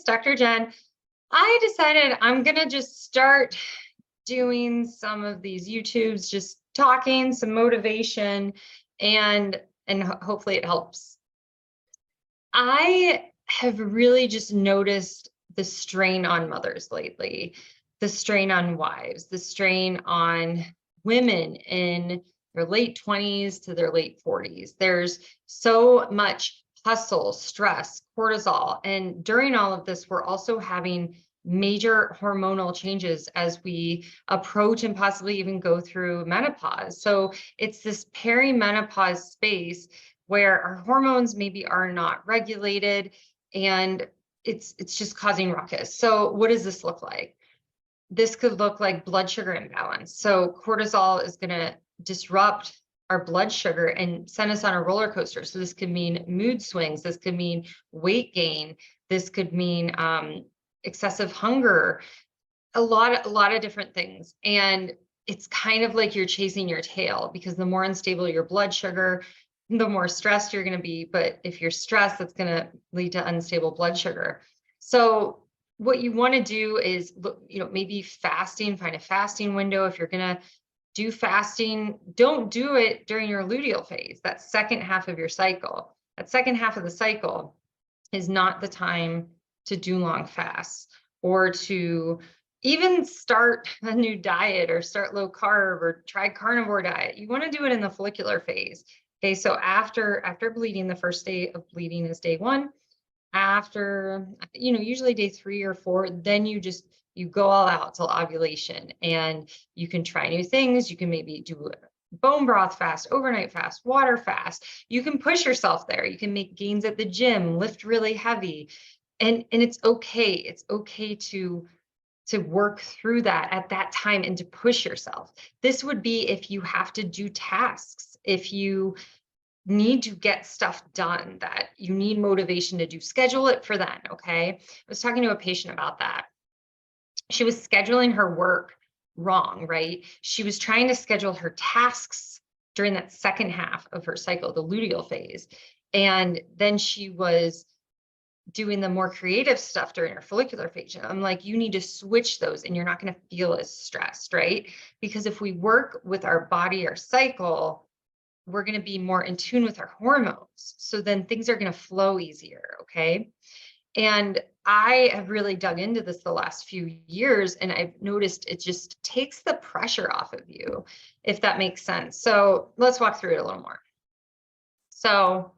it's Dr. Jen. I decided I'm going to just start doing some of these YouTubes, just talking, some motivation, and hopefully it helps. I have really just noticed the strain on mothers lately, the strain on wives, the strain on women in their late 20s to their late 40s. There's so much hustle, stress, cortisol. And during all of this, we're also having major hormonal changes as we approach and possibly even go through menopause. So it's this perimenopause space where our hormones maybe are not regulated and it's just causing ruckus. So what does this look like? This could look like blood sugar imbalance. So cortisol is going to disrupt our blood sugar and send us on a roller coaster. So this could mean mood swings. This could mean weight gain. This could mean excessive hunger, a lot of different things. And it's kind of like you're chasing your tail, because the more unstable your blood sugar, the more stressed you're going to be. But if you're stressed, that's going to lead to unstable blood sugar. So what you want to do is, maybe fasting, find a fasting window. If you're going to do fasting, don't do it during your luteal phase, that second half of your cycle. That second half of the cycle is not the time to do long fasts or to even start a new diet or start low carb or try carnivore diet. You want to do it in the follicular phase. Okay, so after bleeding, the first day of bleeding is day 1. After, usually day 3 or 4, then you go all out till ovulation, and you can try new things. You can maybe do a bone broth fast, overnight fast, water fast. You can push yourself there. You can make gains at the gym, lift really heavy. And it's okay. It's okay to work through that at that time and to push yourself. This would be if you have to do tasks, if you need to get stuff done that you need motivation to do, schedule it for then. Okay. I was talking to a patient about that. She was scheduling her work wrong, right? She was trying to schedule her tasks during that second half of her cycle, the luteal phase. And then she was doing the more creative stuff during her follicular phase. I'm like, you need to switch those and you're not going to feel as stressed, right? Because if we work with our body, our cycle, we're going to be more in tune with our hormones. So then things are going to flow easier. Okay. And I have really dug into this the last few years, and I've noticed it just takes the pressure off of you, if that makes sense. So let's walk through it a little more. So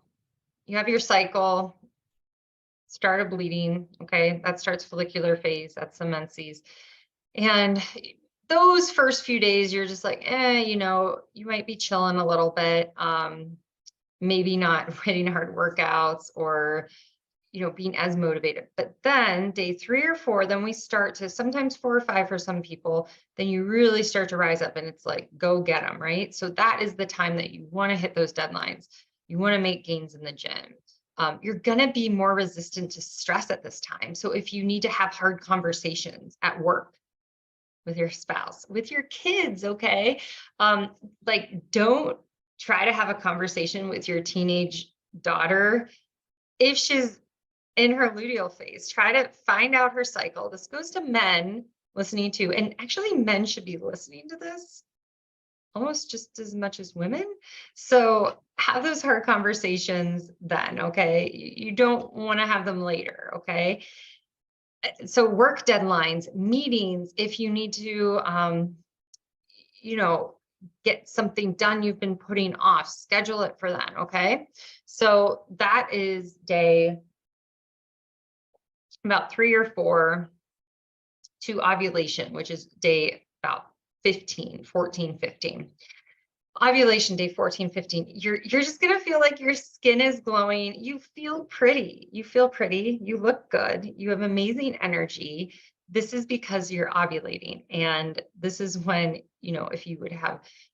you have your cycle, start of bleeding. Okay. That starts follicular phase. That's the menses. And those first few days, you're just like, you might be chilling a little bit, maybe not hitting hard workouts or, being as motivated. But then day 3 or 4, then we start to, sometimes 4 or 5 for some people, then you really start to rise up and it's like, go get them, right? So that is the time that you want to hit those deadlines. You want to make gains in the gym. You're going to be more resistant to stress at this time. So if you need to have hard conversations at work, with your spouse, with your kids, okay? Don't try to have a conversation with your teenage daughter if she's in her luteal phase. Try to find out her cycle. This goes to men listening to, and actually men should be listening to this almost just as much as women. So have those hard conversations then, okay? You don't want to have them later, okay? So work deadlines, meetings, if you need to, get something done you've been putting off, schedule it for then, okay? So that is day about 3 or 4 to ovulation, which is day about 14, 15. Ovulation day 14, 15, you're just going to feel like your skin is glowing. You feel pretty. You look good. You have amazing energy. This is because you're ovulating. And this is when,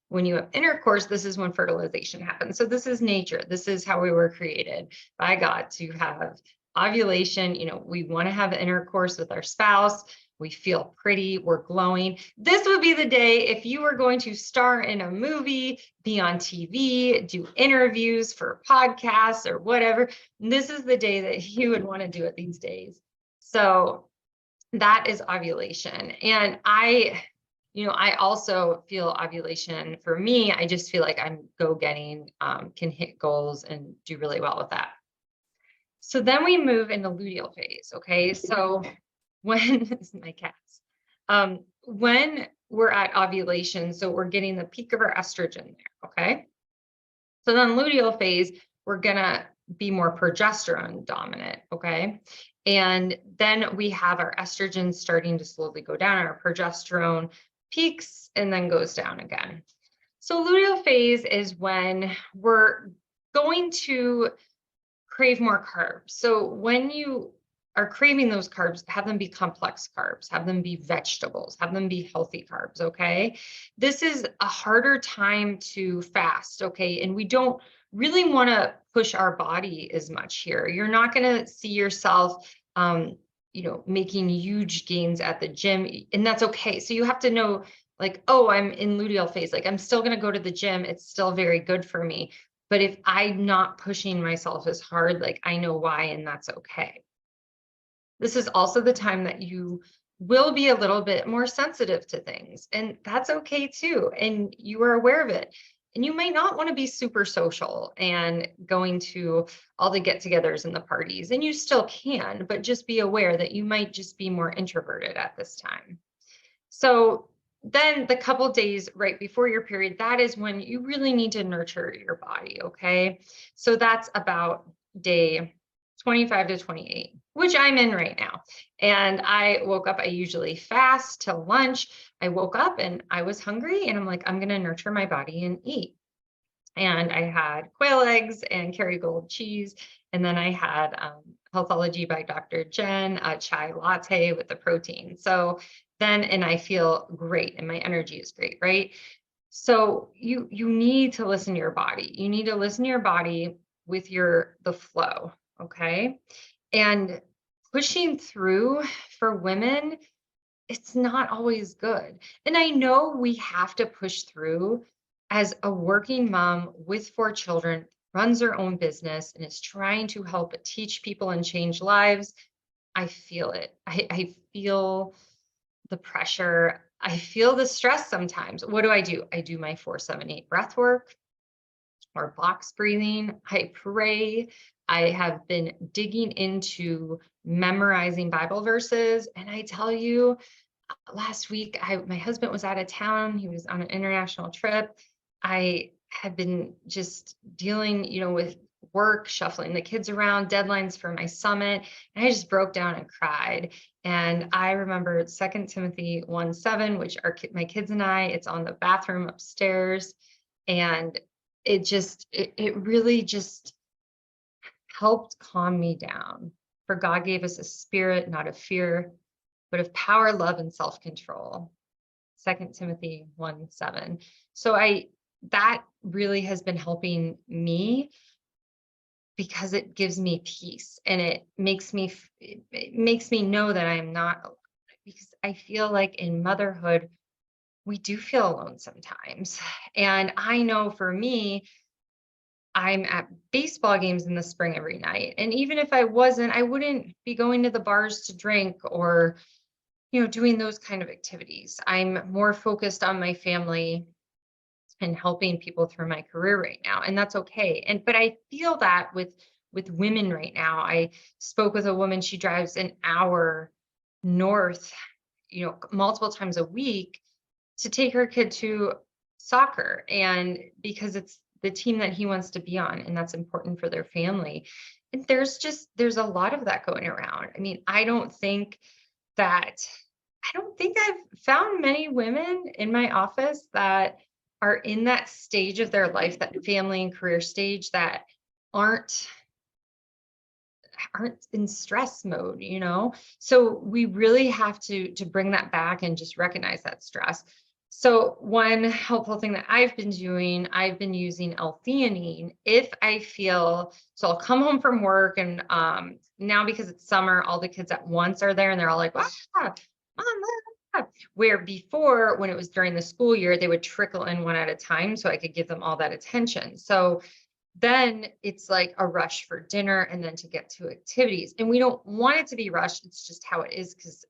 when you have intercourse, this is when fertilization happens. So this is nature. This is how we were created by God to have ovulation. We want to have intercourse with our spouse. We feel pretty, we're glowing. This would be the day if you were going to star in a movie, be on TV, do interviews for podcasts or whatever. This is the day that you would want to do it these days. So that is ovulation. And I also feel ovulation for me. I just feel like I'm go-getting, can hit goals and do really well with that. So then we move into luteal phase. Okay. So when this is my cats, when we're at ovulation, so we're getting the peak of our estrogen there. Okay. So then luteal phase, we're gonna be more progesterone dominant. Okay. And then we have our estrogen starting to slowly go down, our progesterone peaks and then goes down again. So luteal phase is when we're going to crave more carbs. So when you are craving those carbs, have them be complex carbs, have them be vegetables, have them be healthy carbs. Okay. This is a harder time to fast. Okay. And we don't really want to push our body as much here. You're not going to see yourself, making huge gains at the gym, and that's okay. So you have to know, like, oh, I'm in luteal phase. Like, I'm still going to go to the gym. It's still very good for me. But if I'm not pushing myself as hard, like, I know why, and that's okay. This is also the time that you will be a little bit more sensitive to things, and that's okay too. And you are aware of it. And you might not want to be super social and going to all the get-togethers and the parties, and you still can, but just be aware that you might just be more introverted at this time. So then the couple days right before your period, that is when you really need to nurture your body. Okay. So that's about day 25 to 28, which I'm in right now. And I woke up, I usually fast till lunch. I woke up and I was hungry, and I'm like, I'm going to nurture my body and eat. And I had quail eggs and Kerrygold cheese. And then I had Healthology by Dr. Jen, a chai latte with the protein. So then, and I feel great and my energy is great, right? So you need to listen to your body. You need to listen to your body with the flow, okay? And pushing through for women, it's not always good. And I know we have to push through as a working mom with 4 children, runs her own business, and is trying to help teach people and change lives. I feel it. I feel the pressure. I feel the stress sometimes. What do? I do my 4-7-8 breath work or box breathing. I pray. I have been digging into memorizing Bible verses. And I tell you, last week, my husband was out of town. He was on an international trip. I had been just dealing, with work, shuffling the kids around, deadlines for my summit. And I just broke down and cried. And I remembered 2 Timothy 1:7, which are my kids and I, it's on the bathroom upstairs. And it really just helped calm me down. For God gave us a spirit, not of fear, but of power, love, and self-control. 2 Timothy 1:7. So that really has been helping me, because it gives me peace, and it makes me know that I'm not alone. Because I feel like in motherhood, we do feel alone sometimes. And I know for me, I'm at baseball games in the spring every night. And even if I wasn't, I wouldn't be going to the bars to drink or, doing those kind of activities. I'm more focused on my family and helping people through my career right now. And that's okay. But I feel that with women right now. I spoke with a woman, she drives an hour north, multiple times a week to take her kid to soccer. And because it's the team that he wants to be on, and that's important for their family. And there's a lot of that going around. I mean, I don't think I've found many women in my office that are in that stage of their life, that family and career stage, that aren't in stress mode, So we really have to bring that back and just recognize that stress. So one helpful thing that I've been doing, I've been using L-theanine if I feel, so I'll come home from work, and now because it's summer, all the kids at once are there and they're all like, Mom, where before, when it was during the school year, they would trickle in one at a time so I could give them all that attention. So then it's like a rush for dinner and then to get to activities. And we don't want it to be rushed. It's just how it is because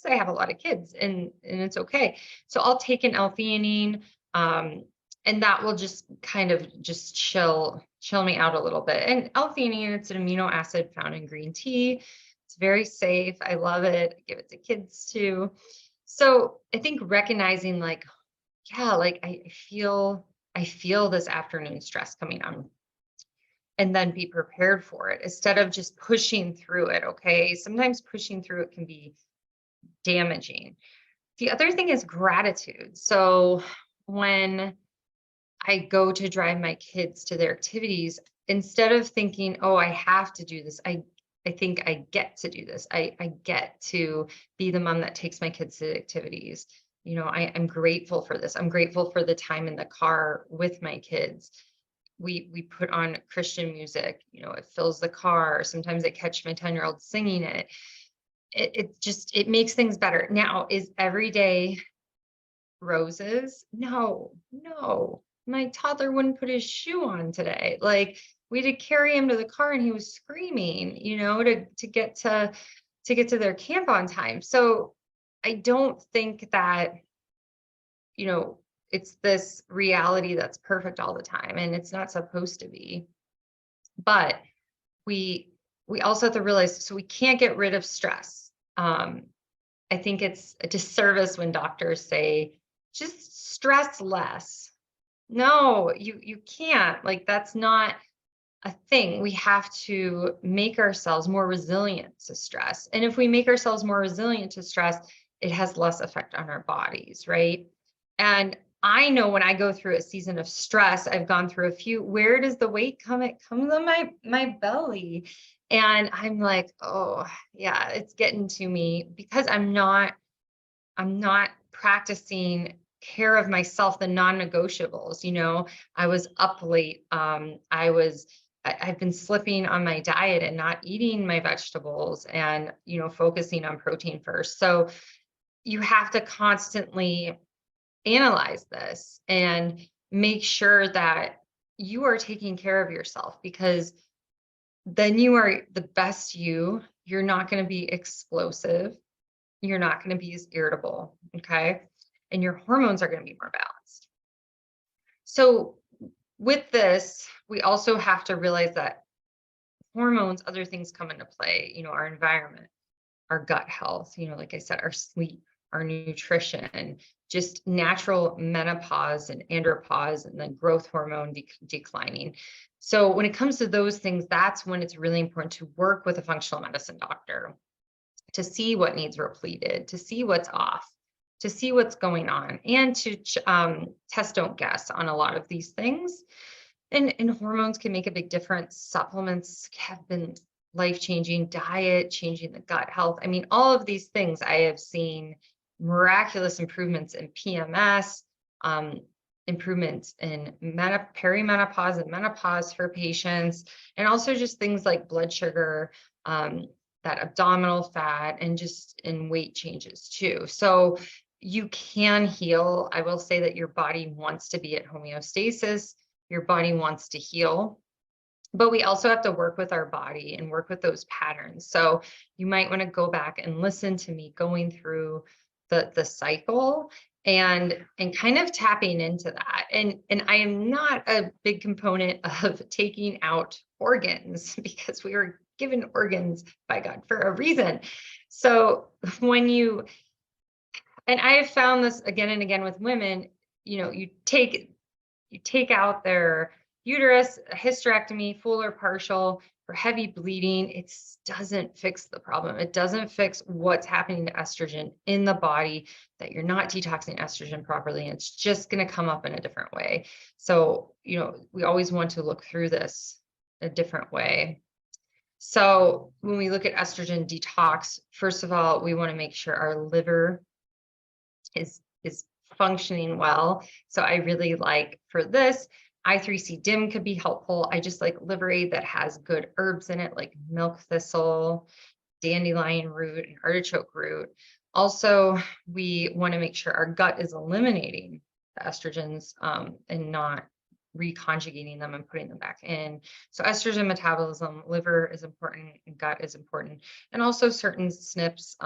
I have a lot of kids and it's okay. So I'll take an L-theanine, and that will just kind of just chill me out a little bit. And L-theanine, it's an amino acid found in green tea. It's very safe. I love it. I give it to kids too. So I think recognizing like, yeah, like I feel this afternoon stress coming on, and then be prepared for it instead of just pushing through it. Okay. Sometimes pushing through it can be damaging. The other thing is gratitude. So when I go to drive my kids to their activities, instead of thinking, oh, I have to do this, I think I get to do this. I get to be the mom that takes my kids to activities. I'm grateful for this. I'm grateful for the time in the car with my kids. We put on Christian music, it fills the car. Sometimes I catch my 10-year-old singing it. It makes things better. Now, is every day roses? No. My toddler wouldn't put his shoe on today. Like, we had to carry him to the car and he was screaming, to get to their camp on time. So I don't think that, it's this reality that's perfect all the time, and it's not supposed to be. But we also have to realize, so we can't get rid of stress. I think it's a disservice when doctors say, just stress less. No, you can't. Like, that's not a thing. We have to make ourselves more resilient to stress. And if we make ourselves more resilient to stress, it has less effect on our bodies, right? And I know when I go through a season of stress, I've gone through a few, where does the weight come? It comes on my belly. And I'm like, oh yeah, it's getting to me because I'm not practicing care of myself, the non-negotiables. I was up late. I've been slipping on my diet and not eating my vegetables and, focusing on protein first. So you have to constantly analyze this and make sure that you are taking care of yourself, because then you are the best you. You're not going to be explosive. You're not going to be as irritable. Okay. And your hormones are going to be more balanced. So with this, we also have to realize that hormones, other things come into play, our environment, our gut health, like I said, our sleep, our nutrition, just natural menopause and andropause, and then growth hormone declining. So when it comes to those things, that's when it's really important to work with a functional medicine doctor to see what needs repleted, to see what's off, to see what's going on, and to test, don't guess on a lot of these things. And hormones can make a big difference. Supplements have been life-changing, diet, changing the gut health. I mean, all of these things, I have seen miraculous improvements in PMS, improvements in perimenopause and menopause for patients, and also just things like blood sugar, that abdominal fat, and just in weight changes too. So you can heal. I will say that your body wants to be at homeostasis. Your body wants to heal. But we also have to work with our body and work with those patterns. So you might want to go back and listen to me going through the cycle and kind of tapping into that. And I am not a big component of taking out organs, because we were given organs by God for a reason. So and I have found this again and again with women, you take out their uterus, a hysterectomy, full or partial, for heavy bleeding. It doesn't fix the problem. It doesn't fix what's happening to estrogen in the body, that you're not detoxing estrogen properly. And it's just going to come up in a different way. So, we always want to look through this a different way. So when we look at estrogen detox, first of all, we want to make sure our liver is functioning well. So I really like, for this, I3C DIM could be helpful. I just like liver aid that has good herbs in it, like milk thistle, dandelion root, and artichoke root. Also, we want to make sure our gut is eliminating the estrogens and not reconjugating them and putting them back in. So estrogen metabolism, liver is important, and gut is important, and also certain SNPs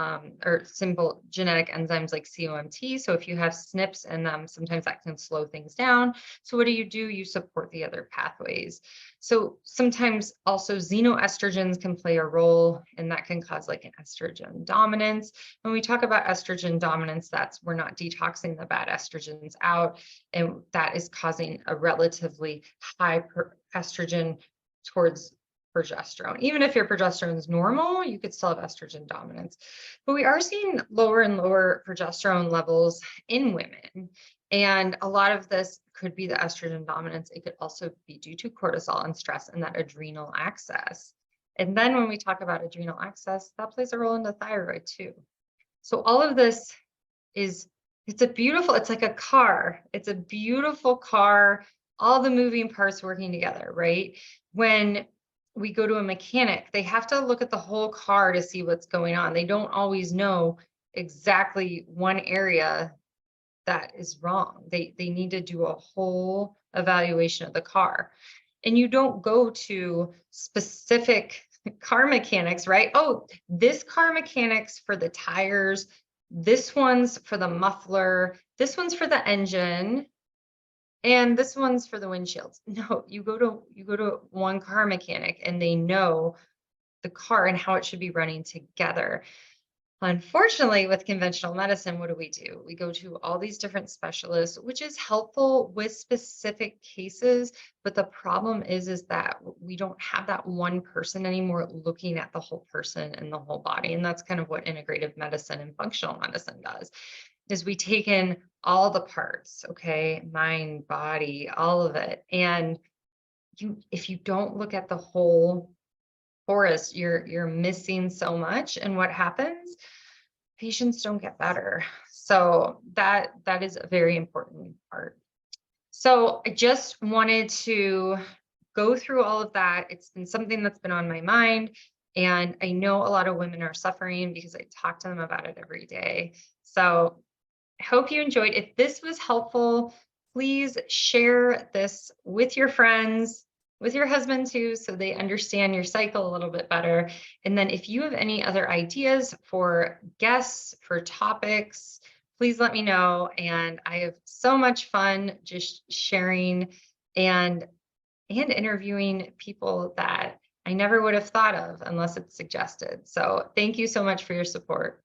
or simple genetic enzymes like COMT. So if you have SNPs in them, sometimes that can slow things down. So what do? You support the other pathways. So sometimes also xenoestrogens can play a role, and that can cause like an estrogen dominance. When we talk about estrogen dominance, that's we're not detoxing the bad estrogens out, and that is causing a relatively high estrogen towards progesterone. Even if your progesterone is normal, you could still have estrogen dominance. But we are seeing lower and lower progesterone levels in women. And a lot of this could be the estrogen dominance. It could also be due to cortisol and stress and that adrenal axis. And then when we talk about adrenal axis, that plays a role in the thyroid too. So all of this is, it's like a car. It's a beautiful car, all the moving parts working together, right? When we go to a mechanic, they have to look at the whole car to see what's going on. They don't always know exactly one area that is wrong. They need to do a whole evaluation of the car. And you don't go to specific car mechanics, right? Oh, this car mechanics for the tires, this one's for the muffler, this one's for the engine, and this one's for the windshields. No, you go to one car mechanic and they know the car and how it should be running together. Unfortunately, with conventional medicine, what do? We go to all these different specialists, which is helpful with specific cases. But the problem is that we don't have that one person anymore looking at the whole person and the whole body. And that's kind of what integrative medicine and functional medicine does, is we take in all the parts, okay, mind, body, all of it. And if you don't look at the whole forest, you're missing so much. And what happens? Patients don't get better. So that is a very important part. So I just wanted to go through all of that. It's been something that's been on my mind, and I know a lot of women are suffering because I talk to them about it every day. So I hope you enjoyed. If this was helpful, please share this with your friends, with your husband too, so they understand your cycle a little bit better. And then if you have any other ideas for guests, for topics, please let me know. And I have so much fun just sharing and interviewing people that I never would have thought of unless it's suggested. So thank you so much for your support.